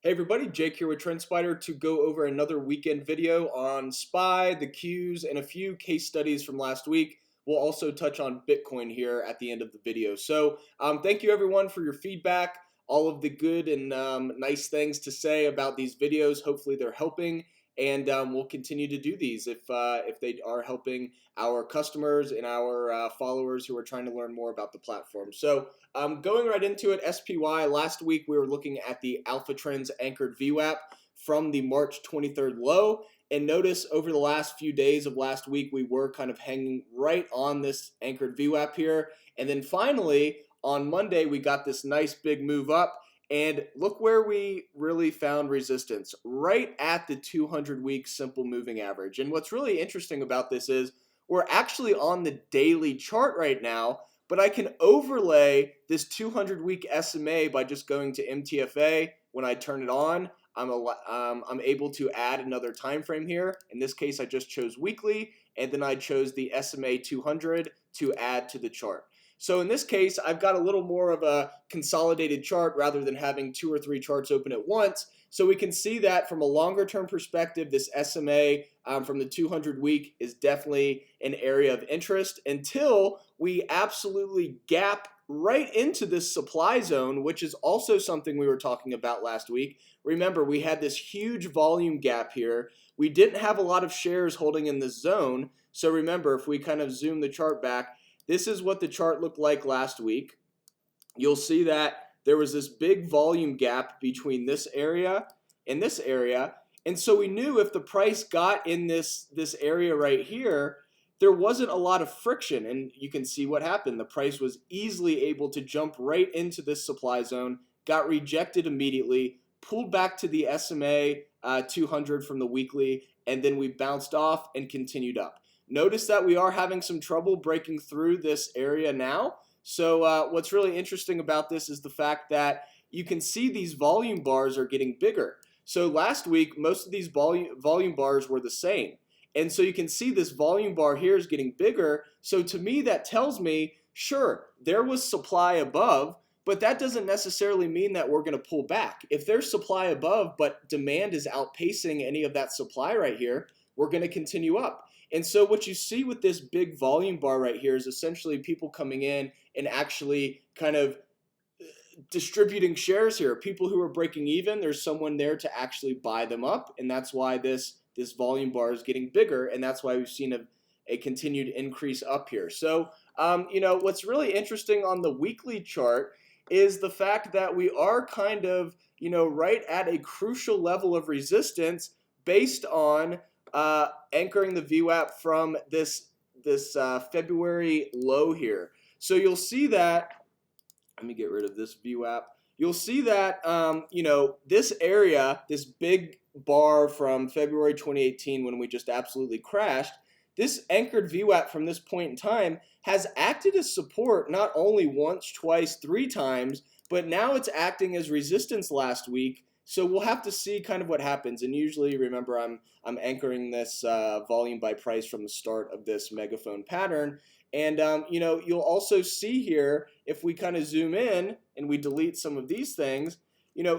Hey everybody, Jake here with TrendSpider to go over another weekend video on SPY, the Qs, and a few case studies from last week. We'll also touch on Bitcoin here at the end of the video. So thank you everyone for your feedback, all of the good and nice things to say about these videos. Hopefully they're helping, and we'll continue to do these if they are helping our customers and our followers who are trying to learn more about the platform. So going right into it, SPY, last week we were looking at the AlphaTrends anchored VWAP from the March 23rd low. And notice over the last few days of last week, we were kind of hanging right on this anchored VWAP here. And then finally, on Monday, we got this nice big move up. And look where we really found resistance, right at the 200-week simple moving average. And what's really interesting about this is we're actually on the daily chart right now, but I can overlay this 200-week SMA by just going to MTFA. When I turn it on, I'm able to add another time frame here. In this case, I just chose weekly, and then I chose the SMA 200 to add to the chart. So in this case, I've got a little more of a consolidated chart rather than having 2 or 3 charts open at once. So we can see that from a longer term perspective, this SMA from the 200 week is definitely an area of interest until we absolutely gap right into this supply zone, which is also something we were talking about last week. Remember, we had this huge volume gap here. We didn't have a lot of shares holding in this zone. So remember, if we kind of zoom the chart back, this is what the chart looked like last week. You'll see that there was this big volume gap between this area and this area. And so we knew if the price got in this area right here, there wasn't a lot of friction. And you can see what happened. The price was easily able to jump right into this supply zone, got rejected immediately, pulled back to the SMA 200 from the weekly, and then we bounced off and continued up. Notice that we are having some trouble breaking through this area now. So what's really interesting about this is the fact that you can see these volume bars are getting bigger. So last week, most of these volume bars were the same. And so you can see this volume bar here is getting bigger. So to me, that tells me, sure, there was supply above, but that doesn't necessarily mean that we're going to pull back. If there's supply above, but demand is outpacing any of that supply right here, we're going to continue up. And so what you see with this big volume bar right here is essentially people coming in and actually kind of distributing shares here. People who are breaking even, there's someone there to actually buy them up, and that's why this volume bar is getting bigger, and that's why we've seen a continued increase up here. So what's really interesting on the weekly chart is the fact that we are kind of right at a crucial level of resistance based on anchoring the VWAP from this February low here. So you'll see that, let me get rid of this VWAP. You'll see that this area, this big bar from February 2018 when we just absolutely crashed, this anchored VWAP from this point in time has acted as support not only once, twice, 3 times, but now it's acting as resistance last week. So we'll have to see kind of what happens. And usually, remember, I'm anchoring this volume by price from the start of this megaphone pattern. And you'll also see here, if we kind of zoom in and we delete some of these things,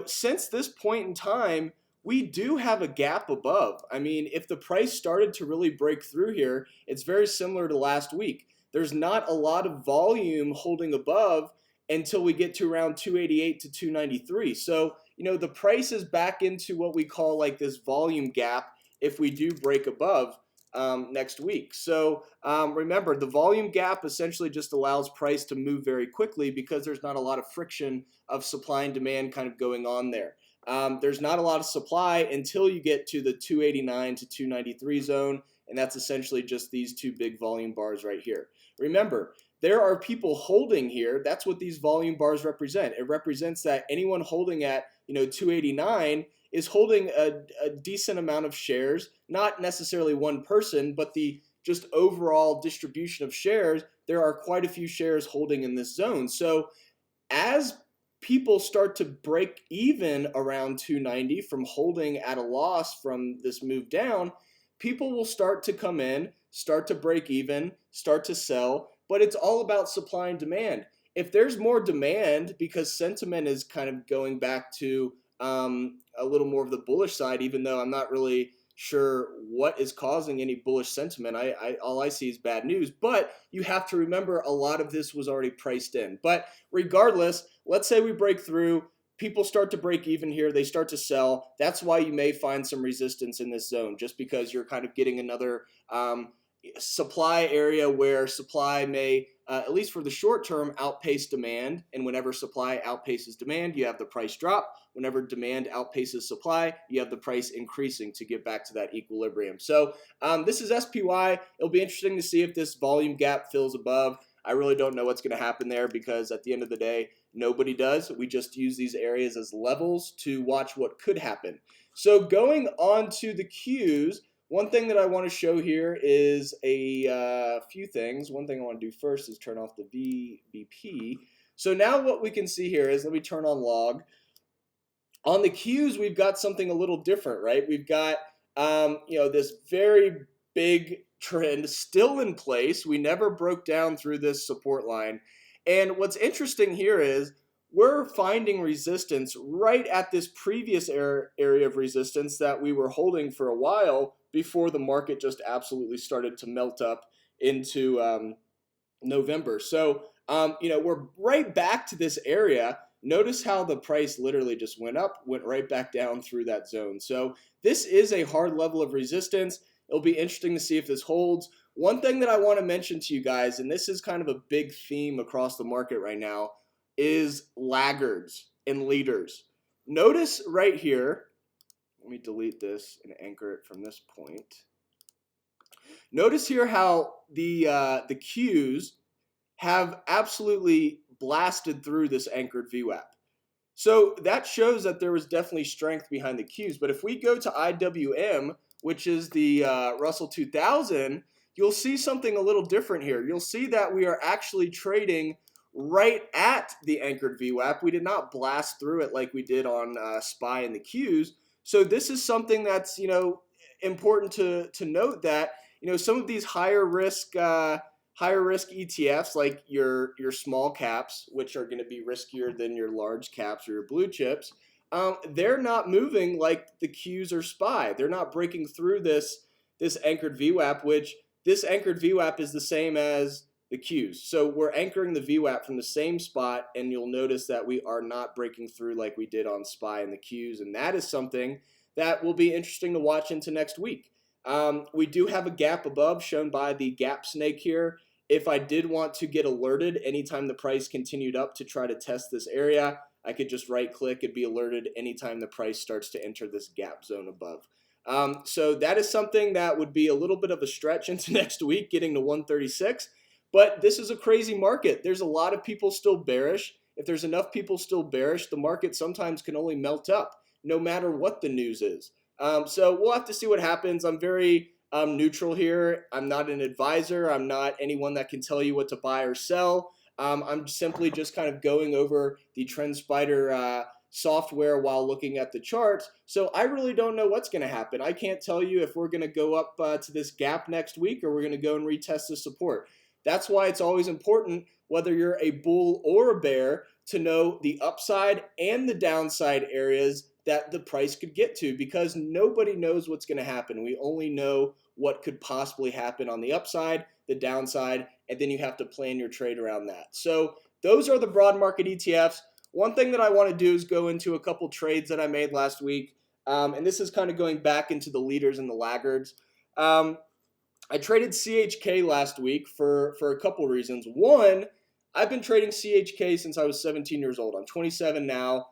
since this point in time, we do have a gap above. I mean, if the price started to really break through here, it's very similar to last week. There's not a lot of volume holding above until we get to around 288 to 293. So the price is back into what we call like this volume gap if we do break above next week. So remember, the volume gap essentially just allows price to move very quickly because there's not a lot of friction of supply and demand kind of going on there. There's not a lot of supply until you get to the 289 to 293 zone, and that's essentially just these 2 big volume bars right here. Remember, there are people holding here. That's what these volume bars represent. It represents that anyone holding at 289 is holding a decent amount of shares, not necessarily one person, but the just overall distribution of shares. There are quite a few shares holding in this zone. So as people start to break even around 290 from holding at a loss from this move down, people will start to come in, start to break even, start to sell, but it's all about supply and demand. If there's more demand because sentiment is kind of going back to a a little more of the bullish side, even though I'm not really sure what is causing any bullish sentiment. All I see is bad news, but you have to remember a lot of this was already priced in. But regardless, let's say we break through, people start to break even here, they start to sell. That's why you may find some resistance in this zone, just because you're kind of getting another supply area where supply may, at least for the short term, outpace demand. And whenever supply outpaces demand, you have the price drop. Whenever demand outpaces supply, you have the price increasing to get back to that equilibrium. So this is SPY. It'll be interesting to see if this volume gap fills above. I really don't know what's going to happen there, because at the end of the day, nobody does. We just use these areas as levels to watch what could happen. So going on to the Qs, one thing that I want to show here is a few things. One thing I want to do first is turn off the VWAP. So now what we can see here is, let me turn on log. On the Qs, we've got something a little different, right? We've got this very big trend still in place. We never broke down through this support line. And what's interesting here is we're finding resistance right at this previous area of resistance that we were holding for a while before the market just absolutely started to melt up into November. So, we're right back to this area. Notice how the price literally just went up, went right back down through that zone. So this is a hard level of resistance. It'll be interesting to see if this holds. One thing that I want to mention to you guys, and this is kind of a big theme across the market right now, is laggards and leaders. Notice right here, let me delete this and anchor it from this point. Notice here how the Qs have absolutely blasted through this anchored VWAP. So that shows that there was definitely strength behind the Qs. But if we go to IWM, which is the Russell 2000, you'll see something a little different here. You'll see that we are actually trading right at the anchored VWAP. We did not blast through it like we did on SPY and the Qs. So this is something that's important to note, that some of these higher risk ETFs, like your small caps, which are going to be riskier than your large caps or your blue chips, they're not moving like the Qs or SPY. They're not breaking through this anchored VWAP, which this anchored VWAP is the same as the Qs. So we're anchoring the VWAP from the same spot, and you'll notice that we are not breaking through like we did on SPY and the Qs, and that is something that will be interesting to watch into next week. We do have a gap above shown by the gap snake here. If I did want to get alerted anytime the price continued up to try to test this area, I could just right click and be alerted anytime the price starts to enter this gap zone above. So that is something that would be a little bit of a stretch into next week, getting to 136. But this is a crazy market. There's a lot of people still bearish. If there's enough people still bearish, the market sometimes can only melt up, no matter what the news is. So we'll have to see what happens. I'm very neutral here. I'm not an advisor. I'm not anyone that can tell you what to buy or sell. I'm simply just kind of going over the TrendSpider software while looking at the charts. So I really don't know what's going to happen. I can't tell you if we're going to go up to this gap next week, or we're going to go and retest the support. That's why it's always important, whether you're a bull or a bear, to know the upside and the downside areas that the price could get to, because nobody knows what's going to happen. We only know what could possibly happen on the upside, the downside, and then you have to plan your trade around that. So those are the broad market ETFs. One thing that I want to do is go into a couple trades that I made last week, and this is kind of going back into the leaders and the laggards. I traded CHK last week for a couple reasons. One, I've been trading CHK since I was 17 years old. I'm 27 now.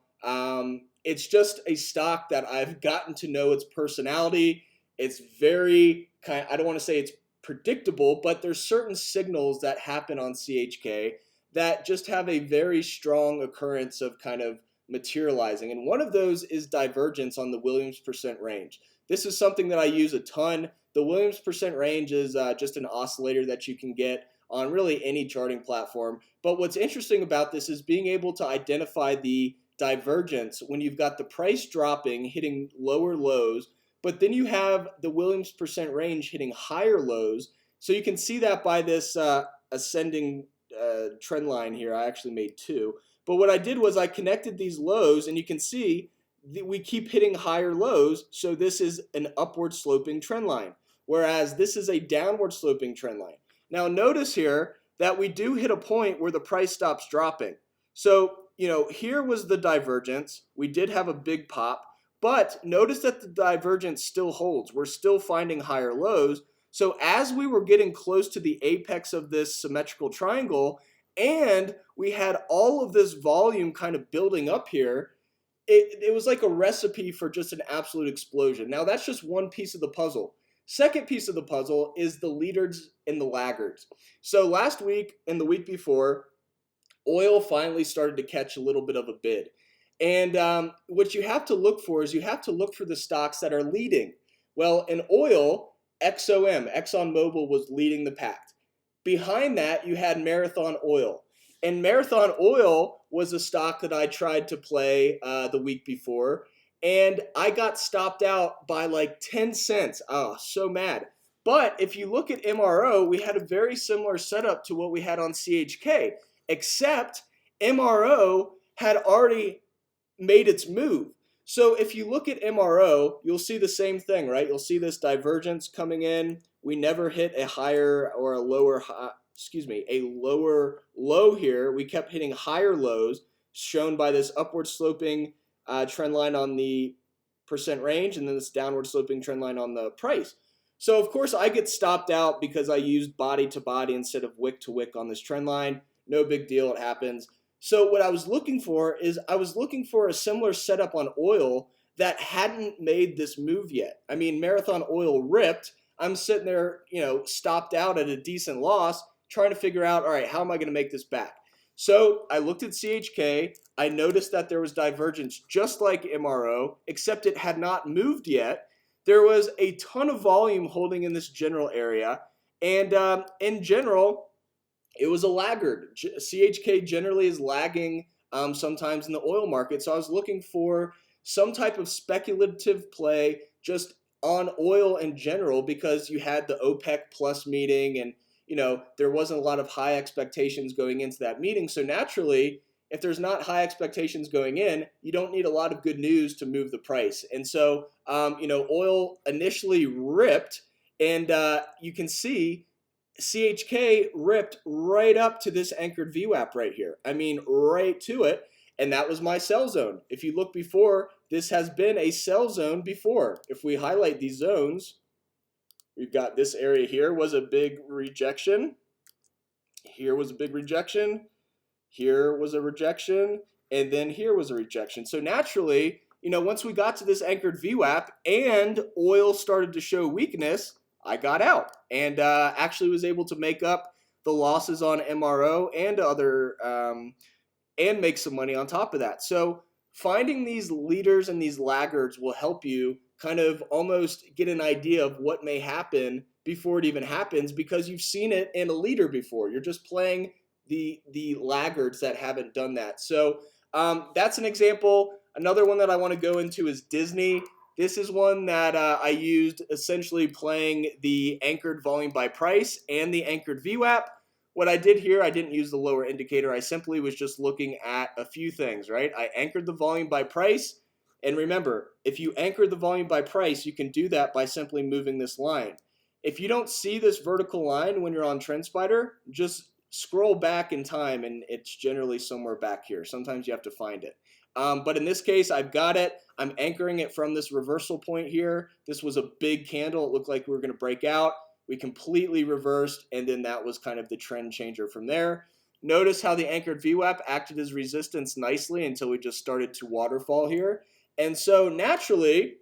It's just a stock that I've gotten to know its personality. It's very I don't want to say it's predictable, but there's certain signals that happen on CHK that just have a very strong occurrence of kind of materializing. And one of those is divergence on the Williams percent range. This is something that I use a ton. The Williams percent range is just an oscillator that you can get on really any charting platform. But what's interesting about this is being able to identify the divergence when you've got the price dropping, hitting lower lows, but then you have the Williams percent range hitting higher lows. So you can see that by this ascending trend line here. I actually made two. But what I did was I connected these lows, and you can see we keep hitting higher lows, so this is an upward sloping trend line, whereas this is a downward sloping trend line. Now notice here that we do hit a point where the price stops dropping. So, here was the divergence. We did have a big pop, but notice that the divergence still holds. We're still finding higher lows. So as we were getting close to the apex of this symmetrical triangle, and we had all of this volume kind of building up here, it was like a recipe for just an absolute explosion. Now that's just one piece of the puzzle. Second piece of the puzzle is the leaders and the laggards. So last week and the week before, oil finally started to catch a little bit of a bid. And what you have to look for is you have to look for the stocks that are leading. Well, in oil, ExxonMobil was leading the pack. Behind that, you had Marathon Oil. And Marathon Oil was a stock that I tried to play the week before, and I got stopped out by like 10 cents. Oh, so mad. But if you look at MRO, we had a very similar setup to what we had on CHK, except MRO had already made its move. So if you look at MRO, you'll see the same thing, right? You'll see this divergence coming in. We never hit a higher or a lower high, a lower low here. We kept hitting higher lows, shown by this upward sloping trend line on the percent range, and then this downward sloping trend line on the price. So of course I get stopped out because I used body to body instead of wick to wick on this trend line. No big deal, it happens. So what I was looking for is I was looking for a similar setup on oil that hadn't made this move yet. I mean, Marathon Oil ripped. I'm sitting there, stopped out at a decent loss, trying to figure out, all right, how am I going to make this back? So I looked at CHK. I noticed that there was divergence just like MRO, except it had not moved yet. There was a ton of volume holding in this general area. And in general, it was a laggard. CHK generally is lagging sometimes in the oil market. So I was looking for some type of speculative play just on oil in general, because you had the OPEC plus meeting, and there wasn't a lot of high expectations going into that meeting. So naturally, if there's not high expectations going in, you don't need a lot of good news to move the price. And so oil initially ripped, and you can see CHK ripped right up to this anchored VWAP right here. I mean, right to it. And that was my sell zone. If you look before, this has been a sell zone before. If we highlight these zones, we've got this area here was a big rejection. Here was a big rejection. Here was a rejection. And then here was a rejection. So naturally, once we got to this anchored VWAP and oil started to show weakness, I got out and actually was able to make up the losses on MRO and other and make some money on top of that. So finding these leaders and these laggards will help you kind of almost get an idea of what may happen before it even happens, because you've seen it in a leader before. You're just playing the laggards that haven't done that. So that's an example. Another one that I want to go into is Disney. This is one that I used essentially playing the anchored volume by price and the anchored VWAP. What I did here, I didn't use the lower indicator. I simply was just looking at a few things, right? I anchored the volume by price. And remember, if you anchor the volume by price, you can do that by simply moving this line. If you don't see this vertical line when you're on TrendSpider, just scroll back in time and it's generally somewhere back here. Sometimes you have to find it. But in this case, I've got it. I'm anchoring it from this reversal point here. This was a big candle. It looked like we were going to break out. We completely reversed, and then that was kind of the trend changer from there. Notice how the anchored VWAP acted as resistance nicely until we just started to waterfall here. And so naturally,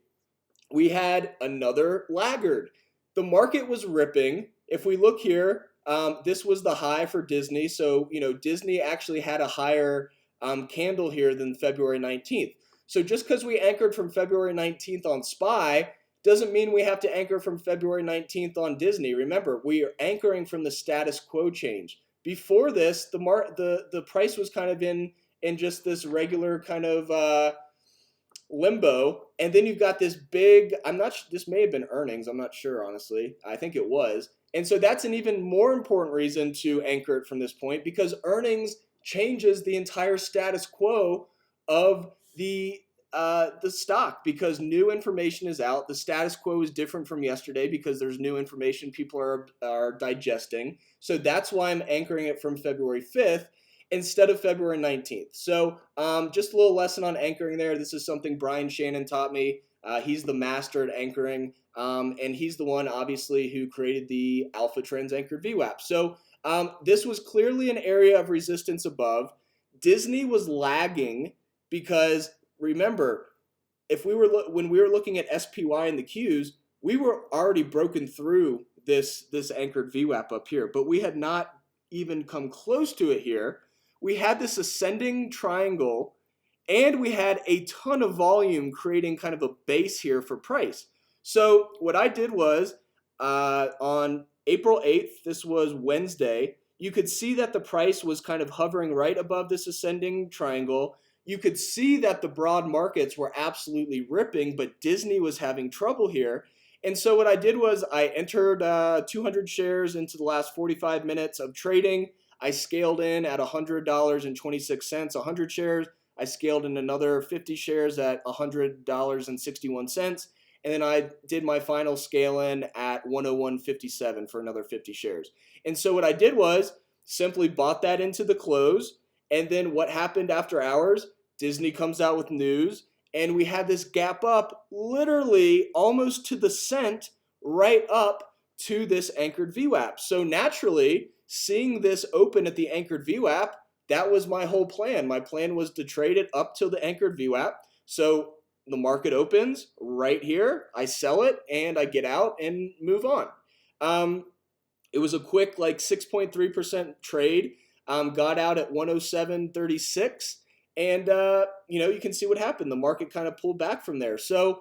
we had another laggard. The market was ripping. If we look here, this was the high for Disney. So, Disney actually had a higher candle here than February 19th. So just because we anchored from February 19th on SPY doesn't mean we have to anchor from February 19th on Disney. Remember, we are anchoring from the status quo change. Before this, the price was kind of in just this regular kind of limbo, and then you've got this big, this may have been earnings, I'm not sure, honestly. I think it was. And so that's an even more important reason to anchor it from this point, because earnings changes the entire status quo of the the stock because new information is out. The status quo is different from yesterday because there's new information people are digesting. So that's why I'm anchoring it from February 5th instead of February 19th. So just a little lesson on anchoring there. This is something Brian Shannon taught me. He's the master at anchoring, and he's the one, obviously, who created the AlphaTrends anchored VWAP. So this was clearly an area of resistance above. Disney was lagging because remember, if we were when we were looking at SPY and the Qs, we were already broken through this anchored VWAP up here, but we had not even come close to it here. We had this ascending triangle, and we had a ton of volume creating kind of a base here for price. So what I did was on April 8th, this was Wednesday, you could see that the price was kind of hovering right above this ascending triangle. You could see that the broad markets were absolutely ripping, but Disney was having trouble here. And so what I did was I entered 200 shares into the last 45 minutes of trading. I scaled in at $100.26, 100 shares. I scaled in another 50 shares at $100.61. And then I did my final scale in at 101.57 for another 50 shares. And so what I did was simply bought that into the close. And then what happened after hours? Disney comes out with news, and we had this gap up literally almost to the cent right up to this anchored VWAP. So naturally, seeing this open at the anchored VWAP, that was my whole plan. My plan was to trade it up till the anchored VWAP. So the market opens right here, I sell it, and I get out and move on. It was a quick like 6.3% trade. Got out at 107.36, and you can see what happened. The market kind of pulled back from there. So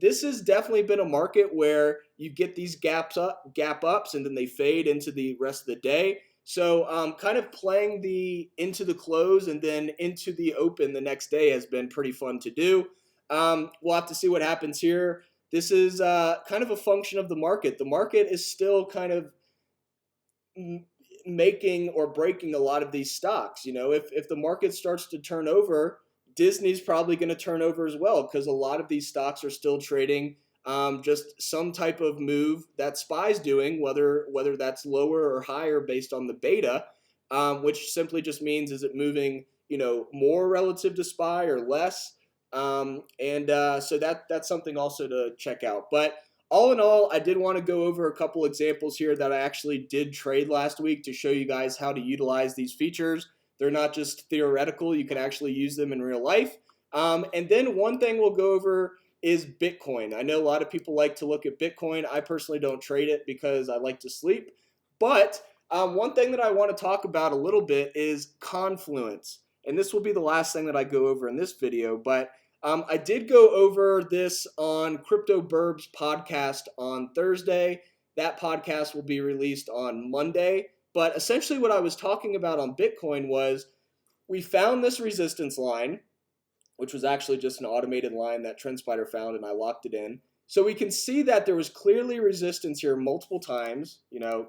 this has definitely been a market where you get these gap ups, and then they fade into the rest of the day. So kind of playing the into the close and then into the open the next day has been pretty fun to do. We'll have to see what happens here. This is kind of a function of the market. The market is still kind of making or breaking a lot of these stocks. If the market starts to turn over, Disney's probably going to turn over as well, because a lot of these stocks are still trading just some type of move that SPY's doing, whether that's lower or higher based on the beta, which simply just means is it moving more relative to SPY or less. So that's something also to check out. But all in all, I did want to go over a couple examples here that I actually did trade last week to show you guys how to utilize these features. They're not just theoretical. You can actually use them in real life. And then one thing we'll go over is Bitcoin. I know a lot of people like to look at Bitcoin. I personally don't trade it because I like to sleep. But one thing that I want to talk about a little bit is Confluence. And this will be the last thing that I go over in this video. But I did go over this on Crypto Burb's podcast on Thursday. That podcast will be released on Monday. But essentially what I was talking about on Bitcoin was we found this resistance line, which was actually just an automated line that TrendSpider found, and I locked it in. So we can see that there was clearly resistance here multiple times,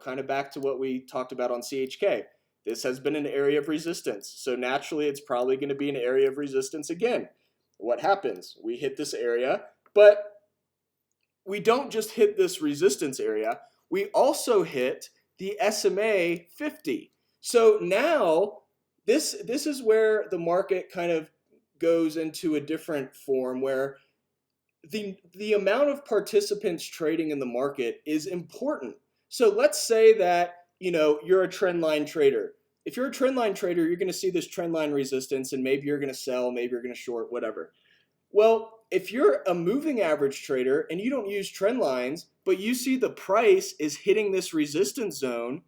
kind of back to what we talked about on CHK. This has been an area of resistance. So naturally, it's probably going to be an area of resistance again. What happens? We hit this area, but we don't just hit this resistance area. We also hit the SMA 50. So now this is where the market kind of goes into a different form where the amount of participants trading in the market is important. So let's say that you're a trendline trader. If you're a trendline trader, you're going to see this trendline resistance, and maybe you're going to sell, maybe you're going to short, whatever. Well, if you're a moving average trader and you don't use trend lines, but you see the price is hitting this resistance zone,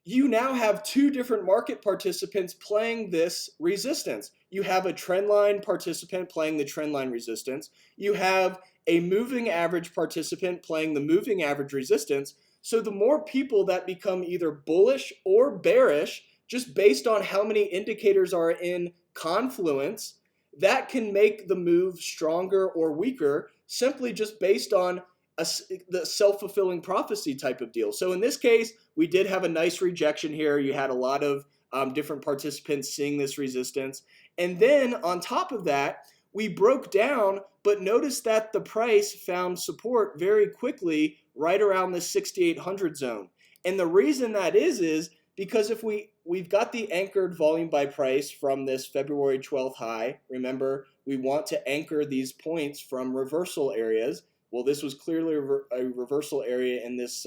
you now have two different market participants playing this resistance. You have a trendline participant playing the trendline resistance. You have a moving average participant playing the moving average resistance. So the more people that become either bullish or bearish, just based on how many indicators are in confluence, that can make the move stronger or weaker simply just based on the self-fulfilling prophecy type of deal. So in this case, we did have a nice rejection here. You had a lot of different participants seeing this resistance. And then on top of that, we broke down, but notice that the price found support very quickly right around the 6,800 zone. And the reason that is because if we've got the anchored volume by price from this February 12th high. Remember, we want to anchor these points from reversal areas. Well, this was clearly a reversal area in this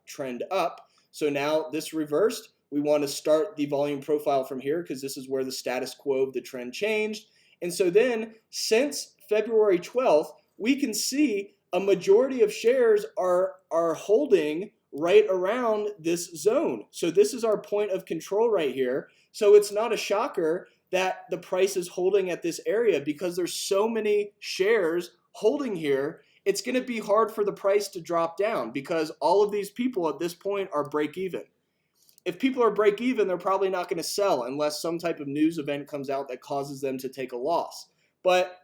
trend up. So now this reversed. We want to start the volume profile from here because this is where the status quo of the trend changed. And so then, since February 12th, we can see a majority of shares are holding right around this zone. So this is our point of control right here. So it's not a shocker that the price is holding at this area because there's so many shares holding here. It's going to be hard for the price to drop down because all of these people at this point are break even. If people are break even, they're probably not going to sell unless some type of news event comes out that causes them to take a loss. But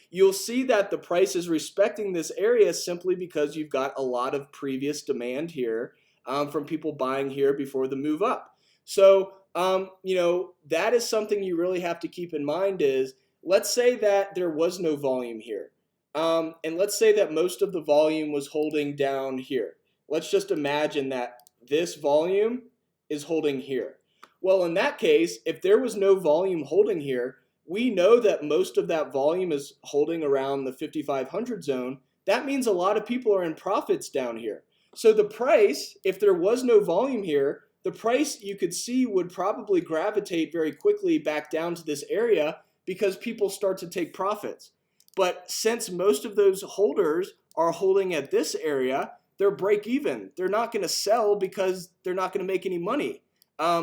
you'll see that the price is respecting this area simply because you've got a lot of previous demand here from people buying here before the move up. So, that is something you really have to keep in mind is, let's say that there was no volume here. And let's say that most of the volume was holding down here. Let's just imagine that this volume is holding here. Well, in that case, if there was no volume holding here, we know that most of that volume is holding around the 5,500 zone. That means a lot of people are in profits down here. So the price, if there was no volume here, the price you could see would probably gravitate very quickly back down to this area because people start to take profits. But since most of those holders are holding at this area, they're break even. They're not going to sell because they're not going to make any money.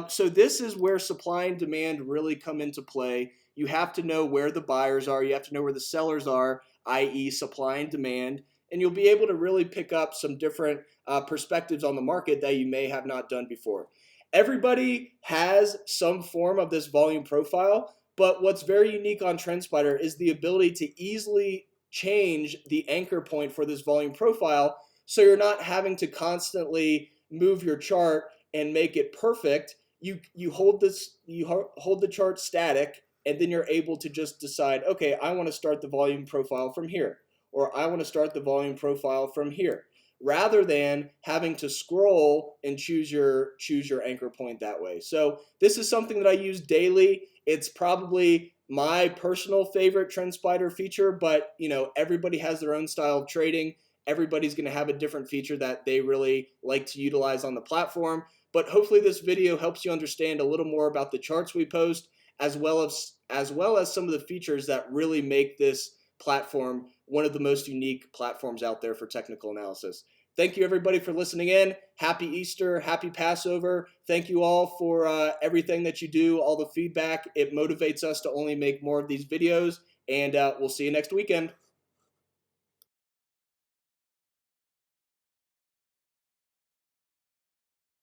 So this is where supply and demand really come into play. You have to know where the buyers are. You have to know where the sellers are, i.e. supply and demand. And you'll be able to really pick up some different perspectives on the market that you may have not done before. Everybody has some form of this volume profile, but what's very unique on TrendSpider is the ability to easily change the anchor point for this volume profile so you're not having to constantly move your chart and make it perfect. You hold the chart static, and then you're able to just decide, okay, I want to start the volume profile from here, or I want to start the volume profile from here, rather than having to scroll and choose your anchor point that way. So this is something that I use daily. It's probably my personal favorite TrendSpider feature, but everybody has their own style of trading. Everybody's going to have a different feature that they really like to utilize on the platform. But hopefully this video helps you understand a little more about the charts we post, as well as some of the features that really make this platform one of the most unique platforms out there for technical analysis. Thank you everybody for listening in. Happy Easter, happy Passover. Thank you all for everything that you do, all the feedback. It motivates us to only make more of these videos, and we'll see you next weekend.